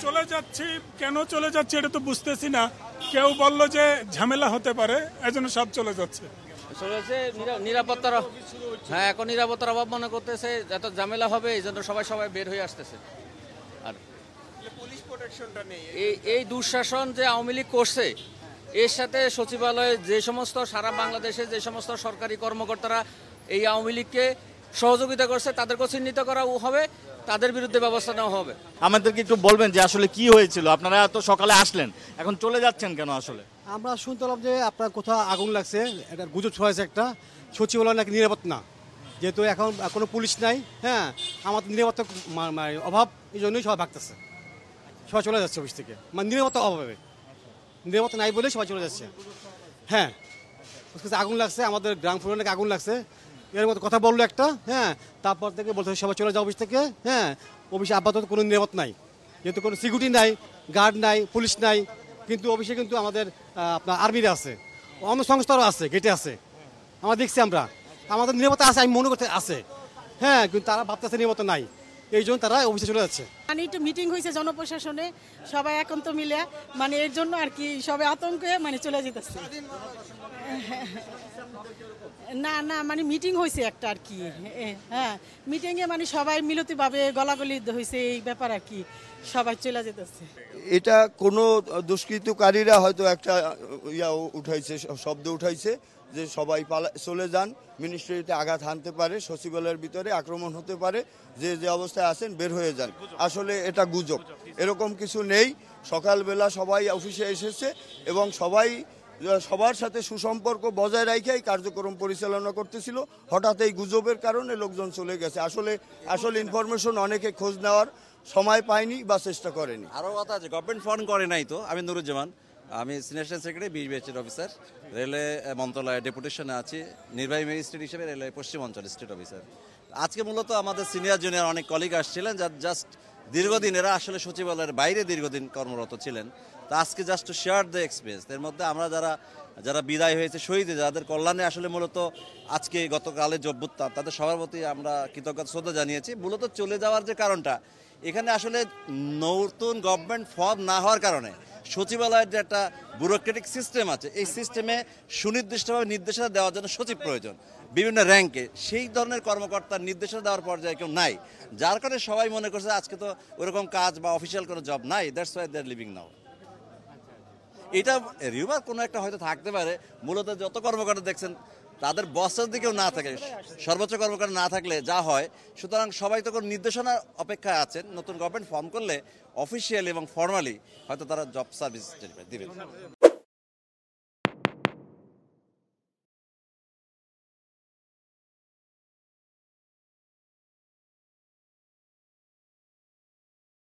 চলে যাচ্ছি, কেন চলে যাচ্ছি এটা তো বুঝতেছি না। কেউ বলল যে ঝামেলা হতে পারে, এজন্য সব চলে যাচ্ছে। নিরাপত্তার, হ্যাঁ, এখন নিরাপত্তার অভাব মনে করতেছে, এত ঝামেলা হবে এই জন্য সবাই বের হয়ে আসতেছে। আর পুলিশ প্রোটেকশনটা নেই, এই দুঃশাসন যে আওয়ামী লীগ করছে, এর সাথে সচিবালয়ে যে সমস্ত সারা বাংলাদেশে যে সমস্ত সরকারি কর্মকর্তারা এই আওয়ামী লীগকে সহযোগিতা করছে তাদেরকে চিহ্নিত করা হবে, তাদের বিরুদ্ধে ব্যবস্থা নেওয়া হবে। আমাদেরকে একটু বলবেন যে আসলে কি হয়েছিল, আপনারা এত সকালে আসলেন, এখন চলে যাচ্ছেন কেন? আসলে আমরা শুনতাম যে আপনার কোথাও আগুন লাগছে, এটা গুজব ছড়াইছে একটা, সচিবালয় নাকি নিরাপদ না, যেহেতু এখন কোনো পুলিশ নাই। হ্যাঁ, আমাদের নিরাপত্তার অভাব, এই জন্যই সবাই ভাগতেছে, সবাই চলে যাচ্ছে অফিস থেকে, মানে নিরাপত্তা অভাবে, নিরাপত্তা নাই বলেই সবাই চলে যাচ্ছে। হ্যাঁ, আগুন লাগছে, আমাদের গ্রাম ফ্লোরে নাকি আগুন লাগছে, এর মতো কথা বললো একটা। হ্যাঁ, তারপর থেকে বলতে সবাই চলে যাও অফিস থেকে। হ্যাঁ, অফিসে আপাতত কোনো নিরাপদ নাই, যেহেতু কোনো সিকিউরিটি নাই, গার্ড নাই, পুলিশ নাই, কিন্তু অফিসে কিন্তু আমাদের আপনার আর্মিরা আছে, অন্য সংস্থারও আছে, গেটে আছে, আমরা দেখছি। আমাদের নিরাপত্তা আছে, আমি মনে করতে আছে। হ্যাঁ, কিন্তু তারা ভাবতেছে নিরাপত্তা নাই, এই জন্য তারা অফিসে চলে যাচ্ছে। মানে একটু মিটিং হয়েছে জনপ্রশাসনে, সবাই একান্ত মিলে, মানে এর জন্য আর কি সবাই আতঙ্কে মানে চলে যেতেছে। না না, মানে মিটিং হয়েছে একটা আর কি। হ্যাঁ, মিটিংয়ে মানে সবাই মিলিতভাবে গলাগলি হয়েছে, এই ব্যাপার আর কি, সবাই চলে যেতেছে। এটা কোনো দুষ্কৃতকারীরা হয়তো একটা উঠাইছে, শব্দ উঠাইছে যে সবাই চলে যান, মিনিস্ট্রিতে আঘাত হানতে পারে, সচিবালয়ের ভিতরে আক্রমণ হতে পারে, যে যে অবস্থায় আছেন বের হয়ে যান। আসলে এটা গুজব, এরকম কিছু নেই। সকালবেলা সবাই অফিসে এসেছে এবং সবার সাথে সুসম্পর্ক বজায় রেখেই কার্যক্রম পরিচালনা করতেছিল। হঠাৎ এই গুজবের কারণে লোকজন চলে গেছে। আসলে ইনফরমেশন অনেকে খোঁজ নেওয়ার সময় পায়নি বা চেষ্টা করেনি। আরও কথা আছে, গভর্নমেন্ট ফোন করে নাই তো। আমি নুরুজ্জামান, আমি সিনিয়র সেক্রেটারি 20 ব্যাচের অফিসার, রেলওয়ে মন্ত্রণালয়ে ডেপুটেশনে আছি, নির্বাহী ম্যাজিস্ট্রেট হিসেবে রেলওয়ে পশ্চিম অঞ্চল স্টেট অফিসার। আজকে মূলত আমাদের সিনিয়র জুনিয়র অনেক কলিগ আসছিলেন, জাস্ট দীর্ঘদিন এরা আসলে সচিবালয়ের বাইরে দীর্ঘদিন কর্মরত ছিলেন। তো আজকে just to share the experience. এর মধ্যে আমরা যারা বিদায় হয়েছে শহীদ, যাদের কল্যাণে আসলে মূলত আজকে গতকালের যে অভ্যুত্থান, তাদের সবার প্রতি আমরা কৃতজ্ঞতা শ্রদ্ধা জানিয়েছি। মূলত চলে যাওয়ার যে কারণটা, এখানে আসলে নতুন গভর্নমেন্ট ফর্ম না হওয়ার কারণে সচিবালয়ের যে একটা ব্যুরোক্রেটিক সিস্টেম আছে, এই সিস্টেমে সুনির্দিষ্টভাবে নির্দেশনা দেওয়ার জন্য সচিব প্রয়োজন বিভিন্ন র্যাঙ্কে। সেই ধরনের কর্মকর্তার নির্দেশনা দেওয়ার পর্যায়ে কেউ নাই, যার কারণে সবাই মনে করছে আজকে তো ওরকম কাজ বা অফিসিয়াল কোনো জব নাই, that's why they are living now. এটা রিউমার কোনো একটা হয়তো থাকতে পারে। মূলত যত কর্মকর্তা দেখছেন তাদের বসের দিকেও না থাকে, সর্বোচ্চ কর্মকর্তা না থাকলে যা হয়। সুতরাং সবাই তো কোনো নির্দেশনার অপেক্ষায় আছেন। নতুন গভর্নমেন্ট ফর্ম করলে অফিসিয়ালি এবং ফর্মালি হয়তো তারা জব সার্ভিস দিবেন।